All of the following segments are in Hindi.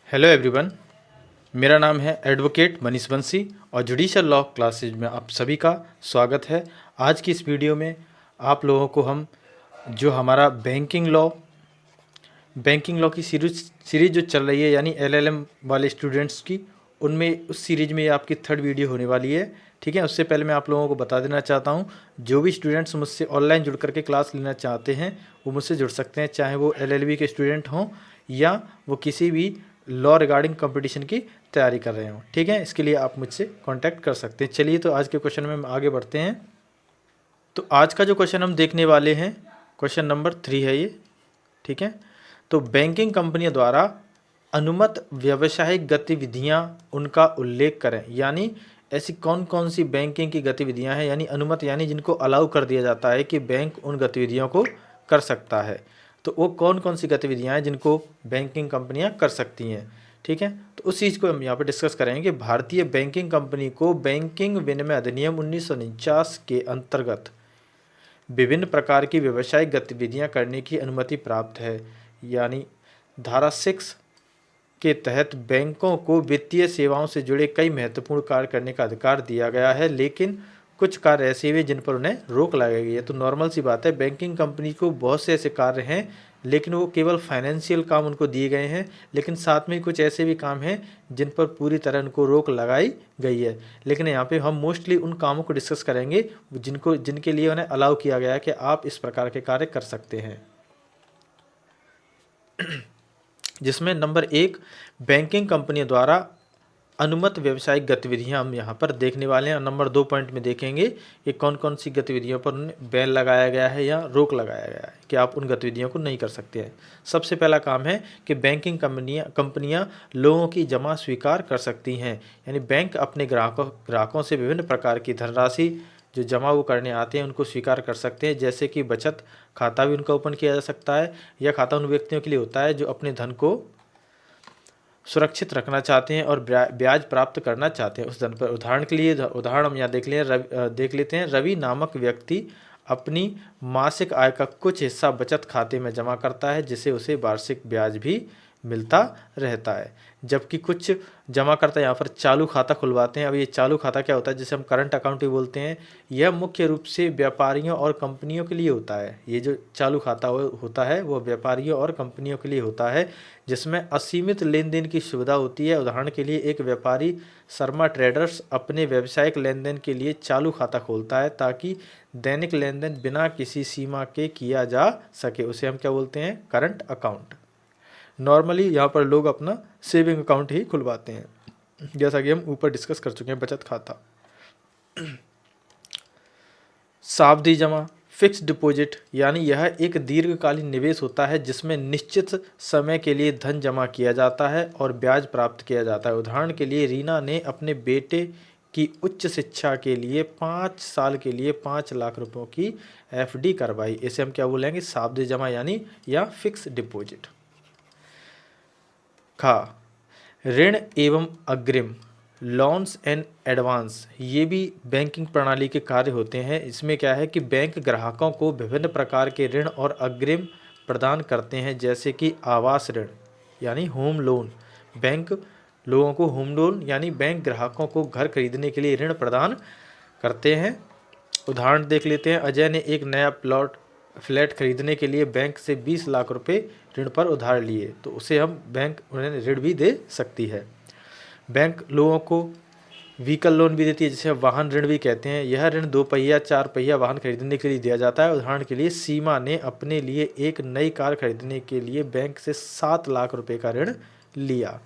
Hello everyone. मेरा नाम है एडवोकेट मनीष बंसी और जुडिशल लॉ क्लासेज में आप सभी का स्वागत है। आज की इस वीडियो में आप लोगों को हम जो हमारा बैंकिंग लॉ की सीरीज जो चल रही है यानी एलएलएम वाले स्टूडेंट्स की, उनमें उस सीरीज में आपकी थर्ड वीडियो होने वाली है। ठीक है, उससे पहले मैं आप लोगों को बता देना चाहता हूँ, जो भी स्टूडेंट्स मुझसे ऑनलाइन जुड़ करके क्लास लेना चाहते हैं वो मुझसे जुड़ सकते हैं, चाहे वो एलएलबी के स्टूडेंट हों या वो किसी भी लॉ रिगार्डिंग कंपटीशन की तैयारी कर रहे हों। ठीक है, इसके लिए आप मुझसे कांटेक्ट कर सकते हैं। चलिए तो आज के क्वेश्चन में हम आगे बढ़ते हैं। तो आज का जो क्वेश्चन हम देखने वाले हैं, क्वेश्चन नंबर 3 है ये। ठीक है, तो बैंकिंग कंपनियों द्वारा अनुमत व्यावसायिक गतिविधियां उनका उल्लेख करें। यानी ऐसी कौन कौन सी बैंकिंग की गतिविधियां हैं, यानी अनुमत यानी जिनको अलाउ कर दिया जाता है कि बैंक उन गतिविधियों को कर सकता है। तो वो कौन कौन सी गतिविधियां हैं जिनको बैंकिंग कंपनियां कर सकती हैं। ठीक है, तो उस चीज़ को हम यहाँ पर डिस्कस करेंगे। भारतीय बैंकिंग कंपनी को बैंकिंग विनिमय अधिनियम 1949 के अंतर्गत विभिन्न प्रकार की व्यावसायिक गतिविधियां करने की अनुमति प्राप्त है। यानी धारा 6 के तहत बैंकों को वित्तीय सेवाओं से जुड़े कई महत्वपूर्ण कार्य करने का अधिकार दिया गया है, लेकिन कुछ कार्य ऐसे हुए जिन पर उन्हें रोक लगाई गई है। तो नॉर्मल सी बात है, बैंकिंग कंपनी को बहुत से ऐसे कार्य हैं लेकिन वो केवल फाइनेंशियल काम उनको दिए गए हैं, लेकिन साथ में कुछ ऐसे भी काम हैं जिन पर पूरी तरह उनको रोक लगाई गई है। लेकिन यहाँ पे हम मोस्टली उन कामों को डिस्कस करेंगे जिनके लिए उन्हें अलाउ किया गया है कि आप इस प्रकार के कार्य कर सकते हैं। जिसमें नंबर 1, बैंकिंग कंपनियों द्वारा अनुमत व्यावसायिक गतिविधियां हम यहाँ पर देखने वाले हैं। और नंबर 2 पॉइंट में देखेंगे कि कौन कौन सी गतिविधियों पर उन्हें बैन लगाया गया है या रोक लगाया गया है कि आप उन गतिविधियों को नहीं कर सकते हैं। सबसे पहला काम है कि बैंकिंग कंपनियां लोगों की जमा स्वीकार कर सकती हैं। यानी बैंक अपने ग्राहकों से विभिन्न प्रकार की धनराशि जो जमा वो करने आते हैं उनको स्वीकार कर सकते हैं। जैसे कि बचत खाता भी उनका ओपन किया जा सकता है। यह खाता उन व्यक्तियों के लिए होता है जो अपने धन को सुरक्षित रखना चाहते हैं और ब्याज प्राप्त करना चाहते हैं उस धन पर। उदाहरण हम यहाँ देख लेते हैं। रवि नामक व्यक्ति अपनी मासिक आय का कुछ हिस्सा बचत खाते में जमा करता है, जिसे उसे वार्षिक ब्याज भी मिलता रहता है। जबकि कुछ जमाकर्ता यहाँ पर चालू खाता खुलवाते हैं। अब ये चालू खाता क्या होता है, जिसे हम करंट अकाउंट भी बोलते हैं। यह मुख्य रूप से व्यापारियों और कंपनियों के लिए होता है। ये जो चालू खाता होता है वो व्यापारियों और कंपनियों के लिए होता है, जिसमें असीमित लेन देन की सुविधा होती है। उदाहरण के लिए एक व्यापारी शर्मा ट्रेडर्स अपने व्यावसायिक लेन देन के लिए चालू खाता खोलता है ताकि दैनिक लेन देन बिना किसी सीमा के किया जा सके। उसे हम क्या बोलते हैं, करंट अकाउंट। नॉर्मली यहाँ पर लोग अपना सेविंग अकाउंट ही खुलवाते हैं, जैसा कि हम ऊपर डिस्कस कर चुके हैं, बचत खाता। सावधि जमा, फिक्स डिपॉजिट, यानी यह एक दीर्घकालीन निवेश होता है जिसमें निश्चित समय के लिए धन जमा किया जाता है और ब्याज प्राप्त किया जाता है। उदाहरण के लिए रीना ने अपने बेटे की उच्च शिक्षा के लिए 5 साल के लिए 5 लाख रुपयों की एफडी करवाई। इसे हम क्या बोलेंगे, सावधि जमा यानी या फिक्स डिपॉजिट। खा, ऋण एवं अग्रिम, लोन्स एंड एडवांस, ये भी बैंकिंग प्रणाली के कार्य होते हैं। इसमें क्या है कि बैंक ग्राहकों को विभिन्न प्रकार के ऋण और अग्रिम प्रदान करते हैं, जैसे कि आवास ऋण यानी होम लोन। बैंक लोगों को होम लोन यानी बैंक ग्राहकों को घर खरीदने के लिए ऋण प्रदान करते हैं। उदाहरण देख लेते हैं। अजय ने एक नया फ्लैट खरीदने के लिए बैंक से 20 लाख रुपए ऋण पर उधार लिए, तो उसे हम बैंक उन्हें ऋण भी दे सकती है। बैंक लोगों को व्हीकल लोन भी देती है, जिसे वाहन ऋण भी कहते हैं। यह ऋण 2 पहिया 4 पहिया वाहन खरीदने के लिए दिया जाता है। उदाहरण के लिए सीमा ने अपने लिए एक नई कार खरीदने के लिए बैंक से 7 लाख रुपए का ऋण लिया।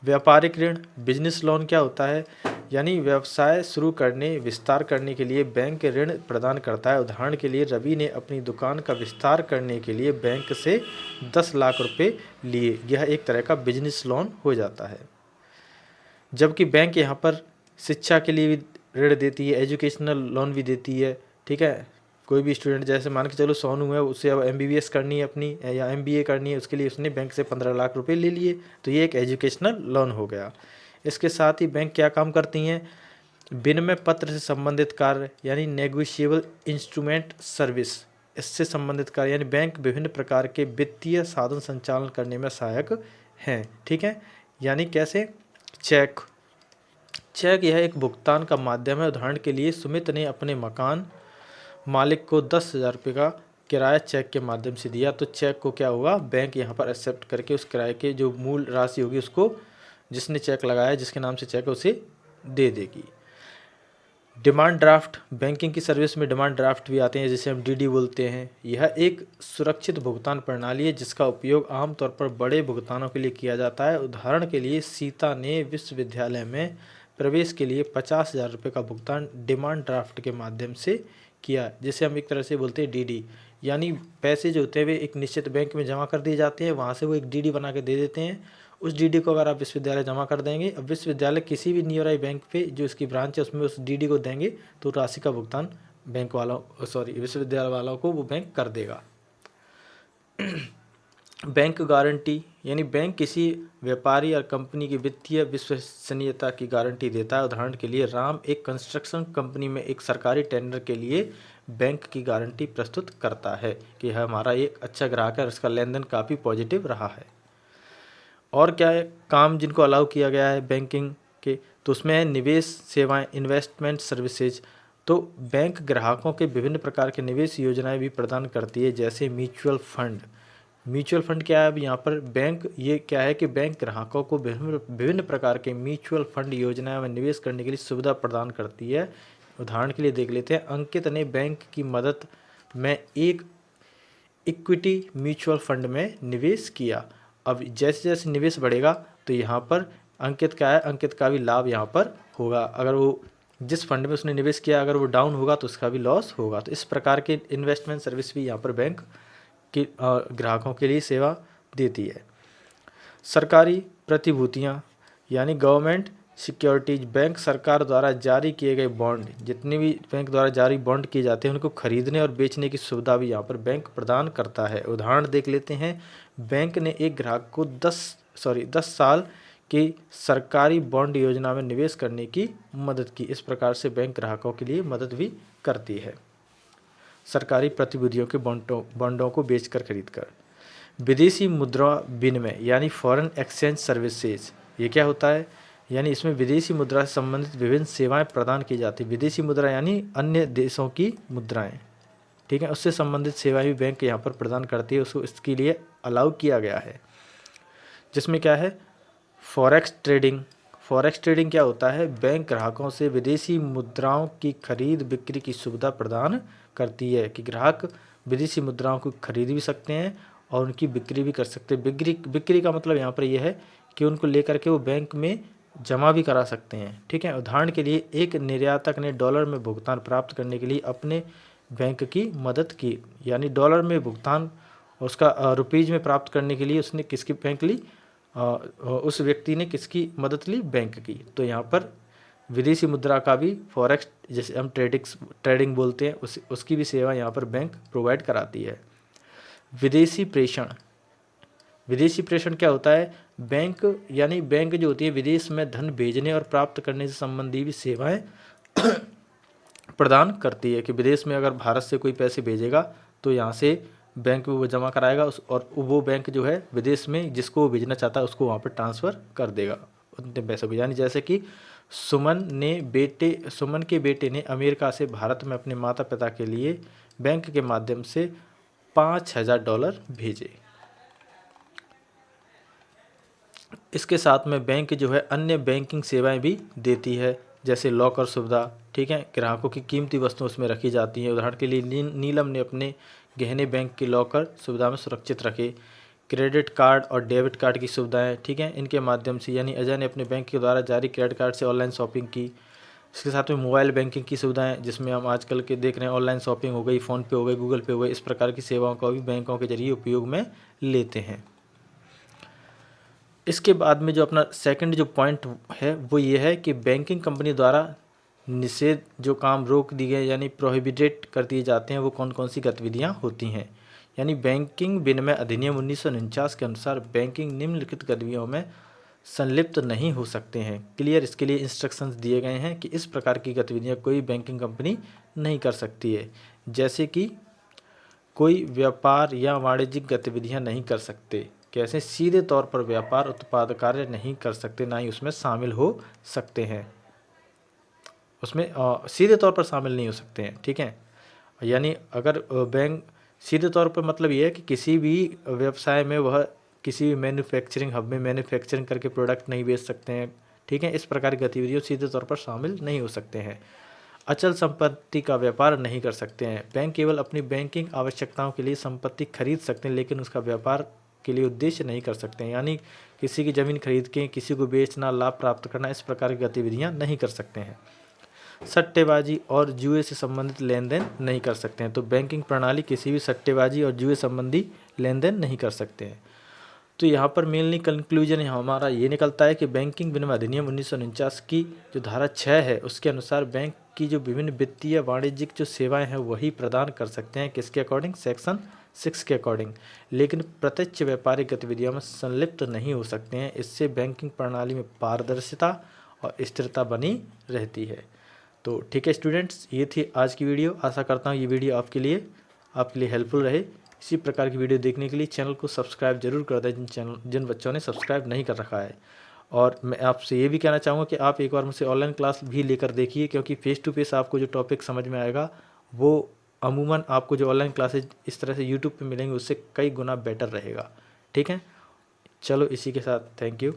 व्यापारिक ऋण, बिजनेस लोन क्या होता है, यानी व्यवसाय शुरू करने विस्तार करने के लिए बैंक ऋण प्रदान करता है। उदाहरण के लिए रवि ने अपनी दुकान का विस्तार करने के लिए बैंक से 10 लाख रुपए लिए। यह एक तरह का बिजनेस लोन हो जाता है। जबकि बैंक यहाँ पर शिक्षा के लिए भी ऋण देती है, एजुकेशनल लोन भी देती है। ठीक है, कोई भी स्टूडेंट, जैसे मान के चलो सोनू है, उसे अब एमबीबीएस करनी है अपनी या एमबीए करनी है, उसके लिए उसने बैंक से 15 लाख रुपए ले लिए, तो ये एक एजुकेशनल लोन हो गया। इसके साथ ही बैंक क्या काम करती हैं, विनिमय पत्र से संबंधित कार्य यानी नेगोशिएबल इंस्ट्रूमेंट सर्विस, इससे संबंधित कार्य, यानी बैंक विभिन्न प्रकार के वित्तीय साधन संचालन करने में सहायक हैं, ठीक है। यानी कैसे? चेक चेक यह एक भुगतान का माध्यम है। उदाहरण के लिए सुमित ने अपने मकान मालिक को 10,000 रुपये का किराया चेक के माध्यम से दिया, तो चेक को क्या होगा, बैंक यहाँ पर एक्सेप्ट करके उस किराए के जो मूल राशि होगी उसको जिसने चेक लगाया, जिसके नाम से चेक है, उसे दे देगी। डिमांड ड्राफ्ट, बैंकिंग की सर्विस में डिमांड ड्राफ्ट भी आते हैं, जिसे हम डीडी बोलते हैं। यह एक सुरक्षित भुगतान प्रणाली है जिसका उपयोग आमतौर पर बड़े भुगतानों के लिए किया जाता है। उदाहरण के लिए सीता ने विश्वविद्यालय में प्रवेश के लिए 50,000 रुपये का भुगतान डिमांड ड्राफ्ट के माध्यम से किया, जिसे हम एक तरह से बोलते हैं डीडी। यानी पैसे जो होते हैं वे एक निश्चित बैंक में जमा कर दिए जाते हैं, वहाँ से वो एक डीडी बना के दे देते हैं। उस डीडी को अगर आप विश्वविद्यालय जमा कर देंगे, अब विश्वविद्यालय किसी भी नियर आई बैंक पे जो इसकी ब्रांच है उसमें उस डीडी को देंगे, तो राशि का भुगतान बैंक वालों विश्वविद्यालय वालों को वो बैंक कर देगा। बैंक गारंटी, यानी बैंक किसी व्यापारी या कंपनी की वित्तीय विश्वसनीयता की गारंटी देता है। उदाहरण के लिए राम एक कंस्ट्रक्शन कंपनी में एक सरकारी टेंडर के लिए बैंक की गारंटी प्रस्तुत करता है कि हमारा एक अच्छा ग्राहक है और इसका लेन देन काफ़ी पॉजिटिव रहा है। और क्या है काम जिनको अलाउ किया गया है बैंकिंग के, तो उसमें है निवेश सेवाएं, इन्वेस्टमेंट सर्विसेज। तो बैंक ग्राहकों के विभिन्न प्रकार के निवेश योजनाएं भी प्रदान करती है, जैसे म्यूचुअल फंड। म्यूचुअल फंड क्या है? अब यहाँ पर बैंक ये क्या है कि बैंक ग्राहकों को विभिन्न प्रकार के म्यूचुअल फंड योजनाएं में निवेश करने के लिए सुविधा प्रदान करती है। उदाहरण के लिए देख लेते हैं, अंकित ने बैंक की मदद में एक इक्विटी म्यूचुअल फंड में निवेश किया। अब जैसे जैसे निवेश बढ़ेगा तो यहाँ पर अंकित का है, अंकित का भी लाभ यहाँ पर होगा। अगर वो जिस फंड में उसने निवेश किया अगर वो डाउन होगा तो उसका भी लॉस होगा। तो इस प्रकार के इन्वेस्टमेंट सर्विस भी यहाँ पर बैंक की ग्राहकों के लिए सेवा देती है। सरकारी प्रतिभूतियाँ, यानी गवर्नमेंट सिक्योरिटीज, बैंक सरकार द्वारा जारी किए गए बॉन्ड, जितने भी बैंक द्वारा जारी बॉन्ड किए जाते हैं उनको खरीदने और बेचने की सुविधा भी यहाँ पर बैंक प्रदान करता है। उदाहरण देख लेते हैं, बैंक ने एक ग्राहक को 10 साल की सरकारी बॉन्ड योजना में निवेश करने की मदद की। इस प्रकार से बैंक ग्राहकों के लिए मदद भी करती है सरकारी प्रतिभूतियों के बॉन्डों को बेचकर खरीदकर। विदेशी मुद्रा विनिमय, यानी फॉरेन एक्सचेंज सर्विसेज, ये क्या होता है? यानी इसमें विदेशी मुद्रा से संबंधित विभिन्न सेवाएं प्रदान की जाती है। विदेशी मुद्रा यानी अन्य देशों की मुद्राएं, ठीक है, उससे संबंधित सेवाएं भी बैंक यहाँ पर प्रदान करती है, उसको इसके लिए अलाउ किया गया है। जिसमें क्या है? Forex trading. फॉरेक्स ट्रेडिंग क्या होता है? बैंक ग्राहकों से विदेशी मुद्राओं की खरीद बिक्री की सुविधा प्रदान करती है कि ग्राहक विदेशी मुद्राओं को खरीद भी सकते हैं और उनकी बिक्री भी कर सकते हैं। बिक्री का मतलब यहाँ पर यह है कि उनको लेकर के वो बैंक में जमा भी करा सकते हैं, ठीक है। उदाहरण के लिए एक निर्यातक ने डॉलर में भुगतान प्राप्त करने के लिए अपने बैंक की मदद की, यानी डॉलर में भुगतान उसका रुपीज़ में प्राप्त करने के लिए उसने किसकी बैंक ली? उस व्यक्ति ने किसकी मदद ली? बैंक की। तो यहाँ पर विदेशी मुद्रा का भी फॉरेक्स, जैसे हम ट्रेडिंग बोलते हैं, उसकी भी सेवा यहाँ पर बैंक प्रोवाइड कराती है। विदेशी प्रेषण। विदेशी प्रेषण क्या होता है? बैंक, यानी बैंक जो होती है विदेश में धन भेजने और प्राप्त करने से संबंधी भी सेवाएं प्रदान करती है कि विदेश में अगर भारत से कोई पैसे भेजेगा तो यहाँ से बैंक में वो जमा कराएगा और वो बैंक जो है विदेश में जिसको वो भेजना चाहता है उसको वहाँ पर ट्रांसफ़र कर देगा उतने पैसों को। यानी जैसे कि सुमन के बेटे ने अमेरिका से भारत में अपने माता पिता के लिए बैंक के माध्यम से $5,000 भेजे। इसके साथ में बैंक जो है अन्य बैंकिंग सेवाएं भी देती है, जैसे लॉकर सुविधा, ठीक है, ग्राहकों की कीमती वस्तुएं उसमें रखी जाती हैं। उदाहरण के लिए नीलम ने अपने गहने बैंक के लॉकर सुविधा में सुरक्षित रखे। क्रेडिट कार्ड और डेबिट कार्ड की सुविधाएं, ठीक है, इनके माध्यम से, यानी अजय ने अपने बैंक के द्वारा जारी क्रेडिट कार्ड से ऑनलाइन शॉपिंग की। इसके साथ में मोबाइल बैंकिंग की सुविधाएं, जिसमें हम आजकल के देख रहे हैं ऑनलाइन शॉपिंग हो गई, फ़ोन पे हो गई, गूगल पे हो गई, इस प्रकार की सेवाओं का भी बैंकों के जरिए उपयोग में लेते हैं। इसके बाद में जो अपना सेकंड जो पॉइंट है वो ये है कि बैंकिंग कंपनी द्वारा निषेध जो काम रोक दिए गए यानी प्रोहिबिटेड कर दिए जाते हैं वो कौन कौन सी गतिविधियां होती हैं। यानी बैंकिंग विनिमय अधिनियम 1949 के अनुसार बैंकिंग निम्नलिखित गतिविधियों में संलिप्त नहीं हो सकते हैं। क्लियर, इसके लिए इंस्ट्रक्शंस दिए गए हैं कि इस प्रकार की गतिविधियां कोई बैंकिंग कंपनी नहीं कर सकती है, जैसे कि कोई व्यापार या वाणिज्यिक गतिविधियां नहीं कर सकते कैसे सीधे तौर पर व्यापार उत्पाद कार्य नहीं कर सकते, ना ही उसमें शामिल हो सकते हैं, उसमें सीधे तौर पर शामिल नहीं हो सकते हैं। ठीक है, यानी अगर बैंक सीधे तौर पर मतलब ये है कि किसी भी व्यवसाय में वह किसी भी मैन्युफैक्चरिंग हब में मैन्युफैक्चरिंग करके प्रोडक्ट नहीं बेच सकते हैं। ठीक है, इस प्रकार की गतिविधियों सीधे तौर पर शामिल नहीं हो सकते हैं। अचल संपत्ति का व्यापार नहीं कर सकते हैं। बैंक केवल अपनी बैंकिंग आवश्यकताओं के लिए संपत्ति खरीद सकते हैं, लेकिन उसका व्यापार के लिए उद्देश्य नहीं कर सकते हैं। यानी किसी की ज़मीन खरीद के किसी को बेचना, लाभ प्राप्त करना, इस प्रकार की गतिविधियाँ नहीं कर सकते हैं। सट्टेबाजी और जुए से संबंधित लेन देन नहीं कर सकते हैं। तो बैंकिंग प्रणाली किसी भी सट्टेबाजी और जुए संबंधी लेन देन नहीं कर सकते हैं। तो यहाँ पर मेनली कंक्लूजन हमारा ये निकलता है कि बैंकिंग विनिमय अधिनियम 1949 की जो धारा 6 है उसके अनुसार बैंक की जो विभिन्न वित्तीय वाणिज्यिक जो सेवाएं हैं वही प्रदान कर सकते हैं, किसके अकॉर्डिंग, सेक्शन 6 के अकॉर्डिंग, लेकिन प्रत्यक्ष व्यापारिक गतिविधियों में संलिप्त नहीं हो सकते हैं। इससे बैंकिंग प्रणाली में पारदर्शिता और स्थिरता बनी रहती है। तो ठीक है स्टूडेंट्स, ये थी आज की वीडियो। आशा करता हूँ ये वीडियो आपके लिए हेल्पफुल रहे। इसी प्रकार की वीडियो देखने के लिए चैनल को सब्सक्राइब जरूर कर दें जिन बच्चों ने सब्सक्राइब नहीं कर रखा है। और मैं आपसे ये भी कहना चाहूँगा कि आप एक बार मुझसे ऑनलाइन क्लास भी लेकर देखिए, क्योंकि फेस टू फेस आपको जो टॉपिक समझ में आएगा वो अमूमन आपको जो ऑनलाइन क्लासेज इस तरह से यूट्यूब पे मिलेंगे उससे कई गुना बेटर रहेगा। ठीक है, चलो इसी के साथ थैंक यू।